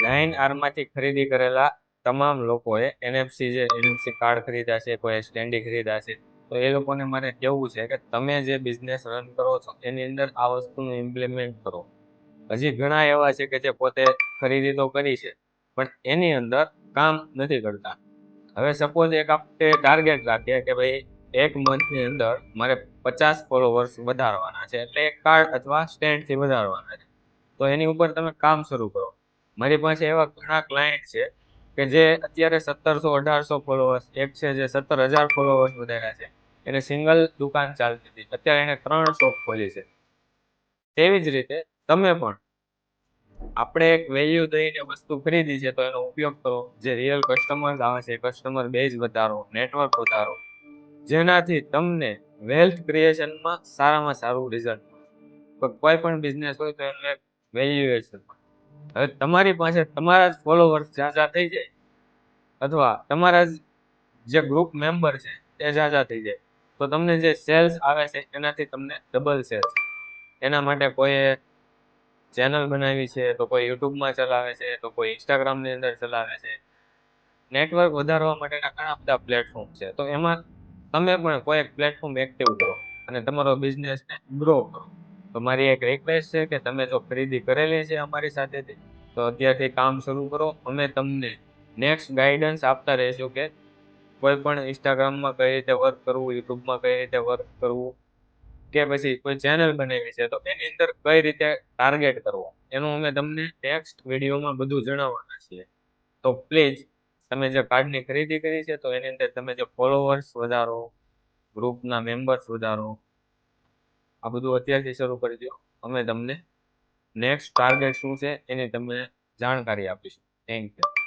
ગાયન આરમાંથી ખરીદી કરેલા તમામ લોકોએ એનએફસી કાર્ડ ખરીદ્યા છે, કોઈ સ્ટેન્ડી ખરીદ્યા છે, તો એ લોકોને મારે કહેવું છે કે તમે જે બિઝનેસ રન કરો છો એની અંદર આ વસ્તુનું ઇમ્પ્લિમેન્ટ કરો. હજી ઘણા એવા છે કે જે પોતે ખરીદી તો કરી છે પણ એની અંદર કામ નથી કરતા. હવે સપોઝ એક આપણે ટાર્ગેટ રાખીએ કે ભાઈ એક મંથની અંદર મારે 50 ફોલોવર્સ વધારવાના છે, એટલે એક કાર્ડ અથવા સ્ટેન્ડથી વધારવાના છે. તો એની ઉપર તમે કામ શરૂ કરો. મારી પાસે એવા ઘણા ક્લાયન્ટ છે કે જે અત્યારે 1700-1800 ફોલોવર્સ, એક છે જે 17,000 ફોલોવર્સ વધાર્યા છે. એને સિંગલ દુકાન ચાલતી હતી, અત્યારે એને 3 શોપ ખોલી છે. તેવી જ રીતે તમે પણ આપણે એક વેલ્યુ દઈને વસ્તુ ખરીદી છે તો એનો ઉપયોગ કરો. જે રિયલ કસ્ટમર આવે છે કસ્ટમર બેઝ વધારો, નેટવર્ક વધારો, જેનાથી તમને વેલ્થ ક્રિએશનમાં સારામાં સારું રિઝલ્ટ મળે. કોઈ પણ બિઝનેસ હોય તો એનું એક વેલ્યુએશન. હવે તમારી પાસે તમારા જ ફોલોવર્સ ઝાઝા થઈ જાય અથવા તમારા જે ગ્રુપ મેમ્બર છે એ ઝાઝા થઈ જાય તો તમને જે સેલ્સ આવે છે એનાથી તમને ડબલ સેલ્સ. એના માટે કોઈ ચેનલ બનાવી છે, તો કોઈ યુટ્યુબમાં ચલાવે છે, તો કોઈ ઇન્સ્ટાગ્રામની અંદર ચલાવે છે. નેટવર્ક વધારવા માટેના ઘણા બધા પ્લેટફોર્મ છે, તો એમાં તમે પણ કોઈ એક પ્લેટફોર્મ એક્ટિવ કરો અને તમારો બિઝનેસને ગ્રો કરો. તો મારી એક રિક્વેસ્ટ છે કે તમે જો ખરીદી કરેલી છે અમારી સાથેથી તો અત્યારથી કામ શરૂ કરો. અમે તમને નેક્સ્ટ ગાઈડન્સ આપતા રહીશું કે કોઈ પણ ઇન્સ્ટાગ્રામમાં કઈ રીતે વર્ક કરવું, યુટ્યુબમાં કઈ રીતે વર્ક કરવું, કે પછી કોઈ ચેનલ બનાવી છે તો એની અંદર કઈ રીતે ટાર્ગેટ કરવો, એનું અમે તમને નેક્સ્ટ વિડીયોમાં બધું જણાવવાના છીએ. તો પ્લીઝ તમે જે કાર્ડની ખરીદી કરી છે તો એની અંદર તમે જે ફોલોવર્સ વધારો, ગ્રુપના મેમ્બર્સ વધારો, આ બધું અત્યારથી શરૂ કરી દો. અમે તમને નેક્સ્ટ ટાર્ગેટ શું છે એની તમને જાણકારી આપીશું. Thank you.